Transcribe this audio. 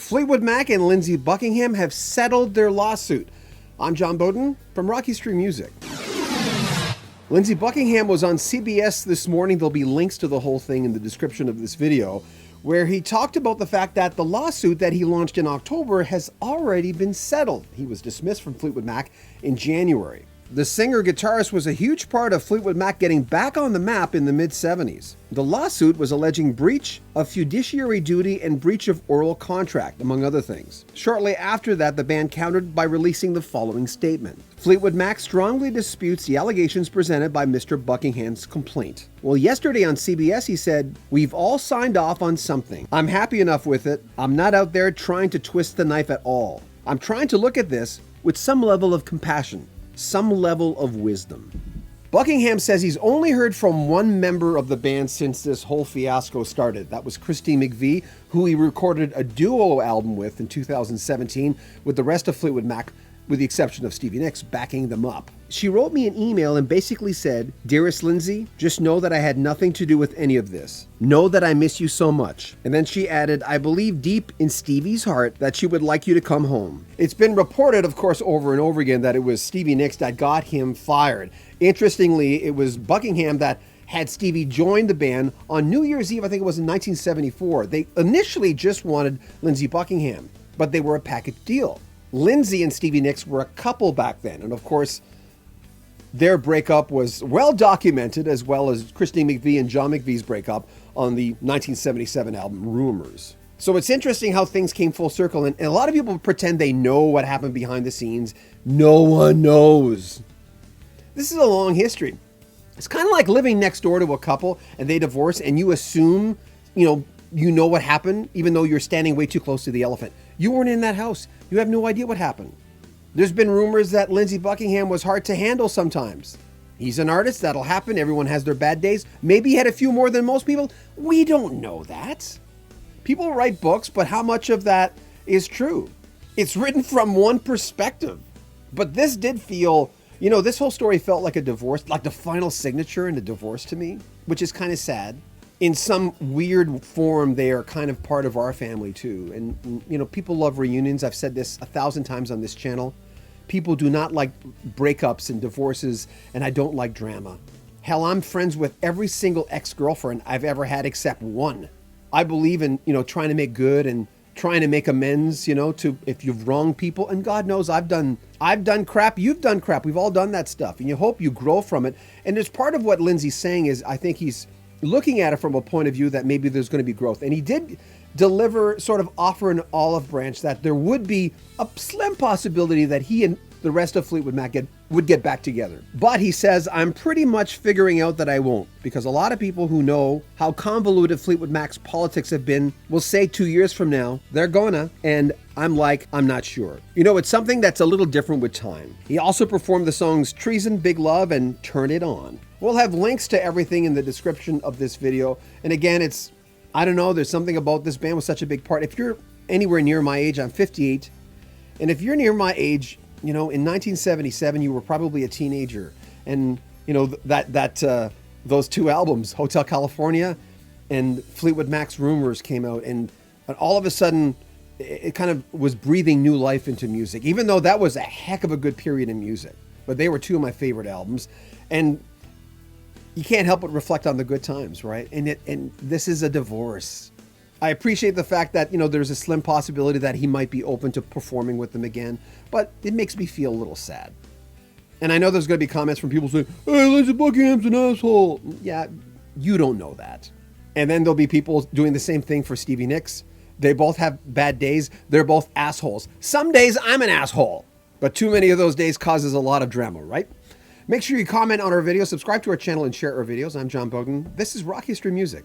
Fleetwood Mac and Lindsey Buckingham have settled their lawsuit. I'm John Bowden from Rocky Street Music. Lindsey Buckingham was on CBS This Morning. There'll be links to the whole thing in the description of this video, where he talked about the fact that the lawsuit that he launched in October has already been settled. He was dismissed from Fleetwood Mac in January. The singer-guitarist was a huge part of Fleetwood Mac getting back on the map in the mid-'70s. The lawsuit was alleging breach of fiduciary duty and breach of oral contract, among other things. Shortly after that, the band countered by releasing the following statement. Fleetwood Mac strongly disputes the allegations presented by Mr. Buckingham's complaint. Well, yesterday on CBS, he said, "We've all signed off on something. I'm happy enough with it. I'm not out there trying to twist the knife at all. I'm trying to look at this with some level of compassion, some level of wisdom." Buckingham says he's only heard from one member of the band since this whole fiasco started. That was Christine McVie, who he recorded a duo album with in 2017, with the rest of Fleetwood Mac, with the exception of Stevie Nicks, backing them up. She wrote me an email and basically said, "Dearest Lindsey, just know that I had nothing to do with any of this. Know that I miss you so much." And then she added, "I believe deep in Stevie's heart that she would like you to come home." It's been reported, of course, over and over again that it was Stevie Nicks that got him fired. Interestingly, it was Buckingham that had Stevie join the band on New Year's Eve, I think it was in 1974. They initially just wanted Lindsey Buckingham, but they were a package deal. Lindsey and Stevie Nicks were a couple back then, and of course, their breakup was well documented, as well as Christine McVie and John McVie's breakup on the 1977 album Rumors. So it's interesting how things came full circle, and a lot of people pretend they know what happened behind the scenes. No one knows. This is a long history. It's kind of like living next door to a couple and they divorce, and you assume, you know what happened, even though you're standing way too close to the elephant. You weren't in that house. You have no idea what happened. There's been rumors that Lindsey Buckingham was hard to handle sometimes. He's an artist. That'll happen. Everyone has their bad days. Maybe he had a few more than most people. We don't know that. People write books, but how much of that is true? It's written from one perspective. But this did feel, this whole story felt like a divorce, like the final signature in a divorce to me, which is kind of sad. In some weird form, they are kind of part of our family too. And, people love reunions. I've said this 1,000 times on this channel. People do not like breakups and divorces, and I don't like drama. Hell, I'm friends with every single ex-girlfriend I've ever had except one. I believe in, trying to make good and trying to make amends, to if you've wronged people. And God knows I've done crap. You've done crap. We've all done that stuff. And you hope you grow from it. And there's part of what Lindsey's saying is, I think he's looking at it from a point of view that maybe there's going to be growth. And he did deliver, sort of offer an olive branch that there would be a slim possibility that he and the rest of Fleetwood Mac would get back together. But he says, I'm pretty much figuring out that I won't, because a lot of people who know how convoluted Fleetwood Mac's politics have been will say 2 years from now, they're gonna, and I'm not sure. It's something that's a little different with time. He also performed the songs Treason, Big Love, and Turn It On. We'll have links to everything in the description of this video. And again, there's something about this band with such a big part. If you're anywhere near my age, I'm 58, and if you're near my age, in 1977, you were probably a teenager. And, those two albums, Hotel California and Fleetwood Mac's Rumors, came out. And all of a sudden, it kind of was breathing new life into music, even though that was a heck of a good period in music. But they were two of my favorite albums. And you can't help but reflect on the good times, right? And this is a divorce. I appreciate the fact that, there's a slim possibility that he might be open to performing with them again, but it makes me feel a little sad. And I know there's going to be comments from people saying, "Hey, Lindsey Buckingham's an asshole." Yeah, you don't know that. And then there'll be people doing the same thing for Stevie Nicks. They both have bad days. They're both assholes. Some days I'm an asshole, but too many of those days causes a lot of drama, right? Make sure you comment on our video, subscribe to our channel, and share our videos. I'm John Bowden. This is Rocky Street Music.